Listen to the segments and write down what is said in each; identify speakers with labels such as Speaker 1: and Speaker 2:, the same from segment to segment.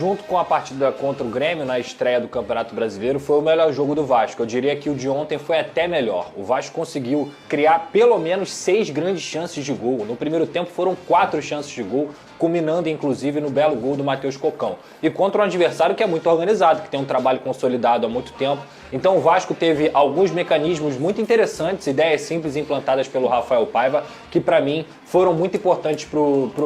Speaker 1: Junto com a partida contra o Grêmio na estreia do Campeonato Brasileiro, foi o melhor jogo do Vasco. Eu diria que o de ontem foi até melhor. O Vasco conseguiu criar pelo menos 6 grandes chances de gol. No primeiro tempo foram 4 chances de gol, culminando inclusive no belo gol do Matheus Cocão. E contra um adversário que é muito organizado, que tem um trabalho consolidado há muito tempo. Então o Vasco teve alguns mecanismos muito interessantes, ideias simples implantadas pelo Rafael Paiva, que para mim foram muito importantes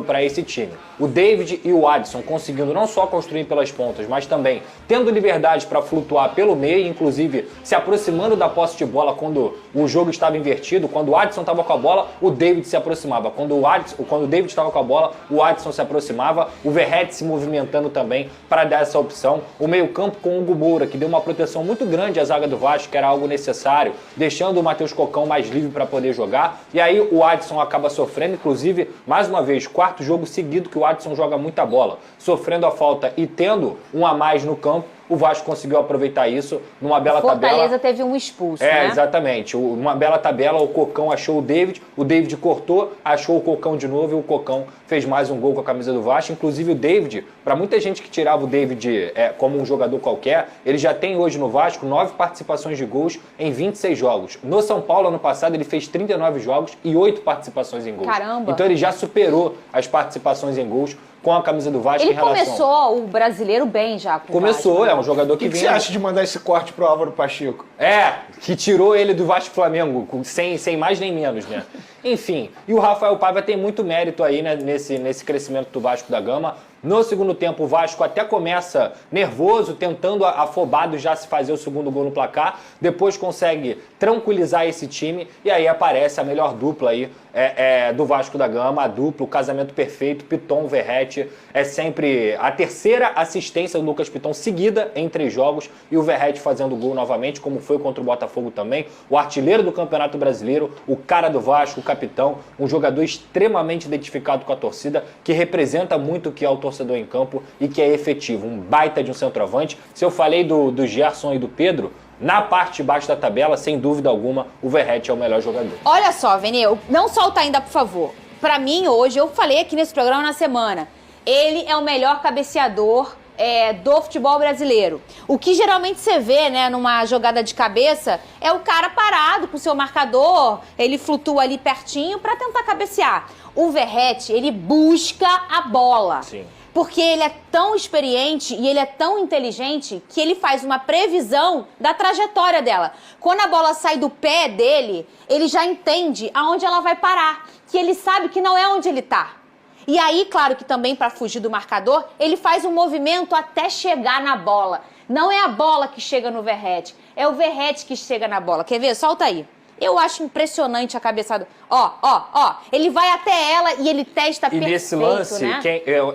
Speaker 1: para esse time. O David e o Adson conseguindo não só construir pelas pontas, mas também tendo liberdade para flutuar pelo meio, inclusive se aproximando da posse de bola quando o jogo estava invertido. Quando o Adson estava com a bola, o David se aproximava. Quando o David estava com a bola, o Adson se aproximava. O Verratti se movimentando também para dar essa opção. O meio-campo com o Hugo Moura, que deu uma proteção muito grande à zaga do Vasco, que era algo necessário, deixando o Matheus Cocão mais livre para poder jogar. E aí o Adson acaba sofrendo, inclusive, mais uma vez, 4º jogo seguido que o Adson joga muita bola, sofrendo a falta e tendo um a mais no campo. O Vasco conseguiu aproveitar isso numa bela tabela.
Speaker 2: Fortaleza teve um expulso, né?
Speaker 1: Exatamente. Uma bela tabela, o Cocão achou o David cortou, achou o Cocão de novo e o Cocão fez mais um gol com a camisa do Vasco. Inclusive o David, para muita gente que tirava o David como um jogador qualquer, ele já tem hoje no Vasco 9 participações de gols em 26 jogos. No São Paulo, ano passado, ele fez 39 jogos e 8 participações em gols.
Speaker 2: Caramba!
Speaker 1: Então ele já superou as participações em gols com a camisa do Vasco.
Speaker 2: Ele começou o brasileiro bem já com o
Speaker 1: Começou,
Speaker 2: Vasco, né?
Speaker 1: É um jogador que
Speaker 3: O que você acha de mandar esse corte pro Álvaro Pacheco?
Speaker 1: Que tirou ele do Vasco Flamengo, sem mais nem menos, né? Enfim, e o Rafael Paiva tem muito mérito aí, né, nesse crescimento do Vasco da Gama. No segundo tempo, o Vasco até começa nervoso, tentando afobado já se fazer o segundo gol no placar. Depois consegue tranquilizar esse time e aí aparece a melhor dupla aí do Vasco da Gama, a dupla, o casamento perfeito, Piton, Verratti. É sempre a terceira assistência do Lucas Piton seguida em 3 jogos e o Verratti fazendo gol novamente, como foi contra o Botafogo também. O artilheiro do Campeonato Brasileiro, o cara do Vasco, o capitão, um jogador extremamente identificado com a torcida, que representa muito o que é o torcedor em campo e que é efetivo, um baita de um centroavante. Se eu falei do Gerson e do Pedro, na parte de baixo da tabela, sem dúvida alguma, o Verratti é o melhor jogador.
Speaker 2: Olha só, Vene, não solta ainda, por favor. Pra mim, hoje, eu falei aqui nesse programa na semana, ele é o melhor cabeceador do futebol brasileiro. O que geralmente você vê, né, numa jogada de cabeça, é o cara parado com o seu marcador, ele flutua ali pertinho pra tentar cabecear. O Verratti, ele busca a bola.
Speaker 1: Sim.
Speaker 2: Porque ele é tão experiente e ele é tão inteligente que ele faz uma previsão da trajetória dela. Quando a bola sai do pé dele, ele já entende aonde ela vai parar, que ele sabe que não é onde ele tá. E aí, claro que também para fugir do marcador, ele faz um movimento até chegar na bola. Não é a bola que chega no Verratti, é o Verratti que chega na bola. Quer ver? Solta aí. Eu acho impressionante a cabeçada. Ó. Ele vai até ela e ele testa perfeito,
Speaker 1: E nesse lance,
Speaker 2: né?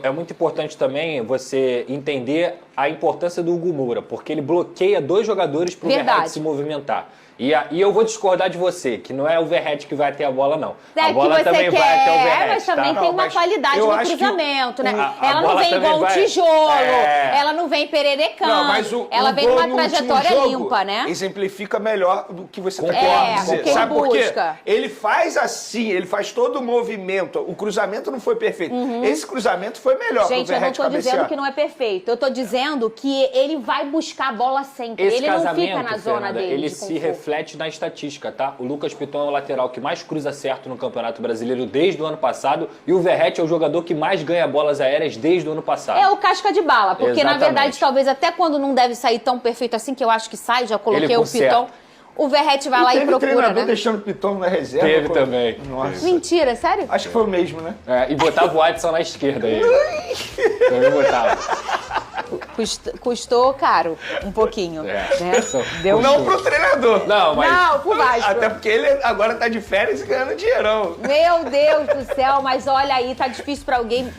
Speaker 1: é muito importante também você entender a importância do Hugo Moura, porque ele bloqueia 2 jogadores para o Verratti se movimentar. E eu vou discordar de você, que não é o Verratti que vai ter a bola, não. A bola também vai até o Verratti,
Speaker 2: mas também tem uma qualidade no cruzamento, né? Ela não vem igual um tijolo, ela não vem pererecando, ela vem numa trajetória limpa, né?
Speaker 3: Exemplifica melhor do que você está
Speaker 2: querendo dizer.
Speaker 3: Sabe por quê? Ele faz assim, ele faz todo o movimento. O cruzamento não foi perfeito. Esse cruzamento foi melhor que o Verratti cabecear.
Speaker 2: Gente, eu não estou dizendo que não é perfeito. Eu estou dizendo que ele vai buscar a bola sempre.
Speaker 1: Esse
Speaker 2: ele não fica na zona dele.
Speaker 1: Ele se reflete na estatística, tá? O Lucas Piton é o lateral que mais cruza certo no Campeonato Brasileiro desde o ano passado e o Verratti é o jogador que mais ganha bolas aéreas desde o ano passado.
Speaker 2: É o casca de bala, porque
Speaker 1: Exatamente.
Speaker 2: Na verdade, talvez até quando não deve sair tão perfeito assim, que eu acho que sai, já coloquei o Piton. O Verratti vai lá e procura,
Speaker 3: treinador
Speaker 2: né?
Speaker 3: deixando o Piton na reserva.
Speaker 1: Teve também.
Speaker 3: Nossa.
Speaker 2: Mentira, sério?
Speaker 3: Acho que foi o mesmo, né?
Speaker 1: E botava o Adson na esquerda aí. Também botava.
Speaker 2: Custou caro, um pouquinho. Né?
Speaker 3: Não pro treinador.
Speaker 1: Não, mas...
Speaker 2: Não, pro Vasco.
Speaker 3: Até porque ele agora tá de férias e ganhando dinheirão.
Speaker 2: Meu Deus do céu, mas olha aí, tá difícil pra alguém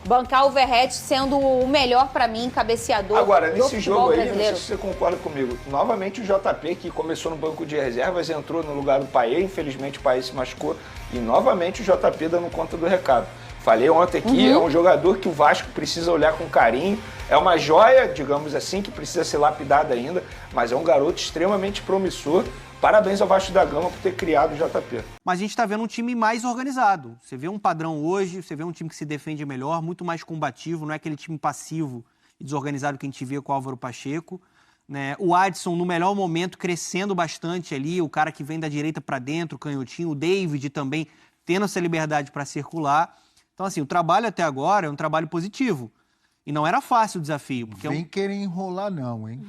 Speaker 2: bancar o Verratti sendo o melhor pra mim, cabeceador
Speaker 3: agora,
Speaker 2: do
Speaker 3: nesse
Speaker 2: futebol
Speaker 3: jogo aí,
Speaker 2: brasileiro.
Speaker 3: não sei se você concorda comigo, novamente o JP, que começou no banco de reservas, entrou no lugar do Payet, infelizmente o Payet se machucou, e novamente o JP dando conta do recado. Falei ontem aqui, é um jogador que o Vasco precisa olhar com carinho, é uma joia, digamos assim, que precisa ser lapidada ainda, mas é um garoto extremamente promissor, Parabéns ao Vasco da Gama por ter criado o JP.
Speaker 4: Mas a gente está vendo um time mais organizado. Você vê um padrão hoje, você vê um time que se defende melhor, muito mais combativo, não é aquele time passivo e desorganizado que a gente vê com o Álvaro Pacheco. Né? O Adson, no melhor momento, crescendo bastante ali, o cara que vem da direita para dentro, o canhotinho, o David também tendo essa liberdade para circular. Então, assim, o trabalho até agora é um trabalho positivo. E não era fácil o desafio. Porque
Speaker 5: Vem querer enrolar não, hein?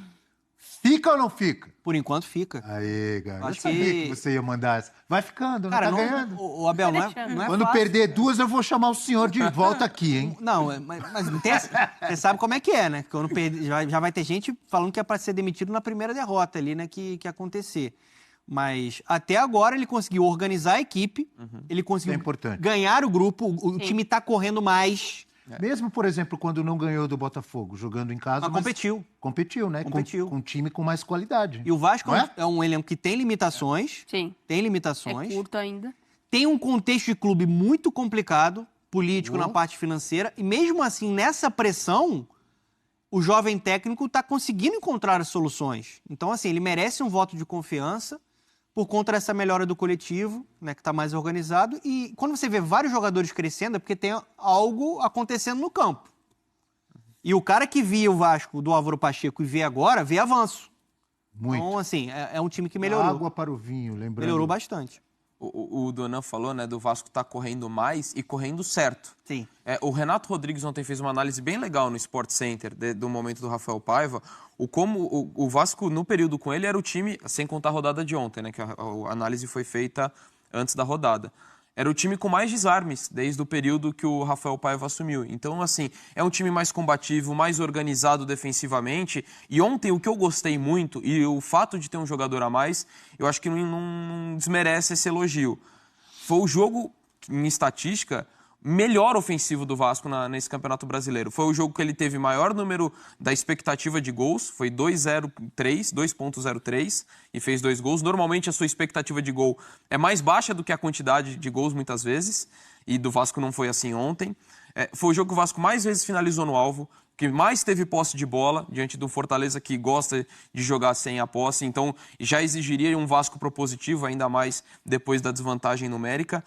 Speaker 5: Fica ou não fica?
Speaker 4: Por enquanto fica.
Speaker 5: Aê, cara.
Speaker 4: Acho
Speaker 5: Eu sabia
Speaker 4: que-
Speaker 5: que você ia mandar essa. Vai ficando,
Speaker 4: Cara,
Speaker 5: não tá
Speaker 4: não,
Speaker 5: ganhando.
Speaker 4: o Abel, não é
Speaker 5: Quando
Speaker 4: fácil.
Speaker 5: perder duas, eu vou chamar o senhor de volta aqui, hein?
Speaker 4: Não, mas não tem você sabe como é que é, né? Quando já vai ter gente falando que é para ser demitido na primeira derrota ali, né? Que acontecer. Mas até agora ele conseguiu organizar a equipe, ele conseguiu
Speaker 5: Isso é importante.
Speaker 4: ganhar o grupo, o time tá correndo mais.
Speaker 5: Mesmo, por exemplo, quando não ganhou do Botafogo, jogando em casa.
Speaker 4: Mas competiu.
Speaker 5: Competiu, né?
Speaker 4: Competiu.
Speaker 5: Com um time com mais qualidade.
Speaker 4: E o Vasco
Speaker 5: Não é?
Speaker 4: é um elenco que tem limitações.
Speaker 6: Sim.
Speaker 4: Tem
Speaker 6: É
Speaker 4: limitações.
Speaker 6: curto ainda.
Speaker 4: Tem um contexto de clube muito complicado, político
Speaker 5: Boa.
Speaker 4: na parte financeira, e mesmo assim, nessa pressão, o jovem técnico está conseguindo encontrar as soluções. Então, assim, ele merece um voto de confiança por conta dessa melhora do coletivo, né, que está mais organizado. E quando você vê vários jogadores crescendo, é porque tem algo acontecendo no campo. E o cara que via o Vasco do Álvaro Pacheco e vê agora, vê avanço.
Speaker 5: Muito.
Speaker 4: Então, assim, é um time que melhorou.
Speaker 5: Água para o vinho, lembrando.
Speaker 4: Melhorou bastante.
Speaker 7: O Donan falou, né, do Vasco tá correndo mais e correndo certo.
Speaker 4: Sim.
Speaker 7: O Renato Rodrigues ontem fez uma análise bem legal no Sport Center do momento do Rafael Paiva, como o Vasco, no período com ele, era o time, sem contar a rodada de ontem, né, que a análise foi feita antes da rodada. Era o time com mais desarmes desde o período que o Rafael Paiva assumiu. Então, assim, é um time mais combativo, mais organizado defensivamente. E ontem, o que eu gostei muito, e o fato de ter um jogador a mais, eu acho que não desmerece esse elogio. Foi o jogo, em estatística, melhor ofensivo do Vasco nesse Campeonato Brasileiro. Foi o jogo que ele teve maior número da expectativa de gols, foi 2.03, e fez 2 gols. Normalmente a sua expectativa de gol é mais baixa do que a quantidade de gols, muitas vezes, e do Vasco não foi assim ontem. Foi o jogo que o Vasco mais vezes finalizou no alvo, que mais teve posse de bola, diante do Fortaleza que gosta de jogar sem a posse, então já exigiria um Vasco propositivo, ainda mais depois da desvantagem numérica.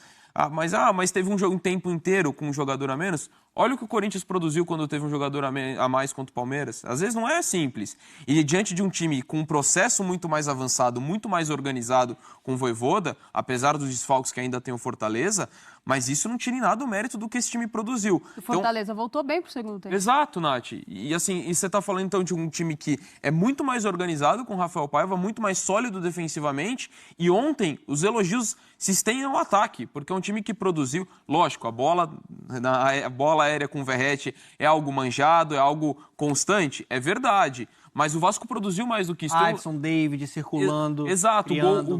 Speaker 7: Mas teve um tempo inteiro com um jogador a menos. Olha o que o Corinthians produziu quando teve um jogador a mais contra o Palmeiras. Às vezes não é simples. E diante de um time com um processo muito mais avançado, muito mais organizado com o Vojvoda, apesar dos desfalques que ainda tem o Fortaleza, mas isso não tira em nada o mérito do que esse time produziu.
Speaker 6: O Fortaleza voltou bem pro segundo tempo.
Speaker 7: Exato, Nath. E assim, você está falando então de um time que é muito mais organizado com o Rafael Paiva, muito mais sólido defensivamente. E ontem os elogios se estendem ao ataque, porque é um time que produziu, lógico, a bola aérea com o Verratti é algo manjado, é algo constante, é verdade. Mas o Vasco produziu mais do que isso.
Speaker 4: Adson, David circulando.
Speaker 7: Exato,
Speaker 4: criando.
Speaker 7: o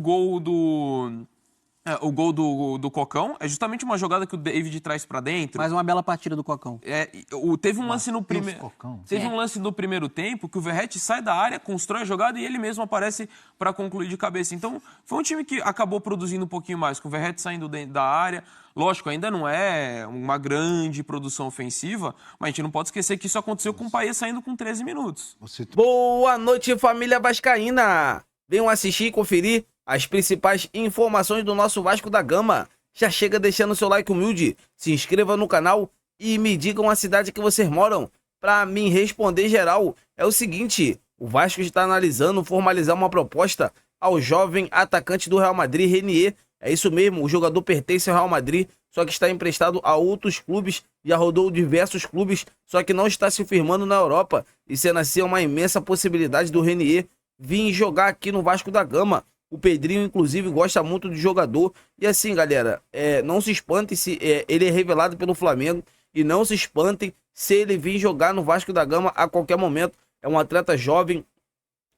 Speaker 7: gol do Cocão é justamente uma jogada que o David traz pra dentro.
Speaker 4: Mais uma bela partida do Cocão.
Speaker 7: Teve um lance no primeiro.
Speaker 5: Cocão.
Speaker 7: Teve um lance no primeiro tempo que o Verratti sai da área, constrói a jogada e ele mesmo aparece para concluir de cabeça. Então, foi um time que acabou produzindo um pouquinho mais, com o Verratti saindo da área. Lógico, ainda não é uma grande produção ofensiva, mas a gente não pode esquecer que isso aconteceu com o Payet saindo com 13 minutos.
Speaker 8: Boa noite, família vascaína! Venham assistir e conferir as principais informações do nosso Vasco da Gama. Já chega deixando seu like humilde, se inscreva no canal e me digam a cidade que vocês moram. Para mim responder geral, é o seguinte: o Vasco está analisando formalizar uma proposta ao jovem atacante do Real Madrid, Renier. É isso mesmo, o jogador pertence ao Real Madrid, só que está emprestado a outros clubes, já rodou diversos clubes, só que não está se firmando na Europa. E sendo assim, é uma imensa possibilidade do Renier vir jogar aqui no Vasco da Gama. O Pedrinho, inclusive, gosta muito do jogador. E assim, galera, não se espantem se ele é revelado pelo Flamengo. E não se espantem se ele vir jogar no Vasco da Gama a qualquer momento. É um atleta jovem,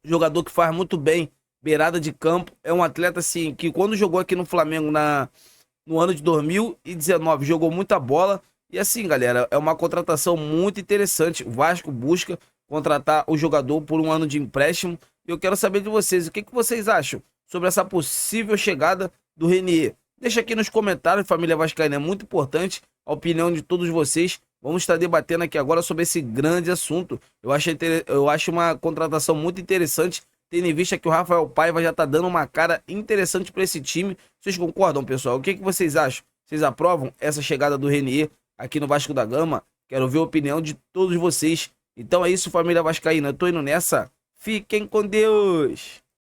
Speaker 8: jogador que faz muito bem beirada de campo. É um atleta, assim, que quando jogou aqui no Flamengo no ano de 2019, jogou muita bola. E assim, galera, é uma contratação muito interessante. O Vasco busca contratar o jogador por um ano de empréstimo. Eu quero saber de vocês, o que vocês acham sobre essa possível chegada do Renier? Deixa aqui nos comentários, família vascaína, é muito importante a opinião de todos vocês. Vamos estar debatendo aqui agora sobre esse grande assunto. Eu acho uma contratação muito interessante tendo em vista que o Rafael Paiva já tá dando uma cara interessante para esse time. Vocês concordam, pessoal? O que vocês acham? Vocês aprovam essa chegada do Renier aqui no Vasco da Gama? Quero ver a opinião de todos vocês. Então é isso, família vascaína. Eu tô indo nessa. Fiquem com Deus!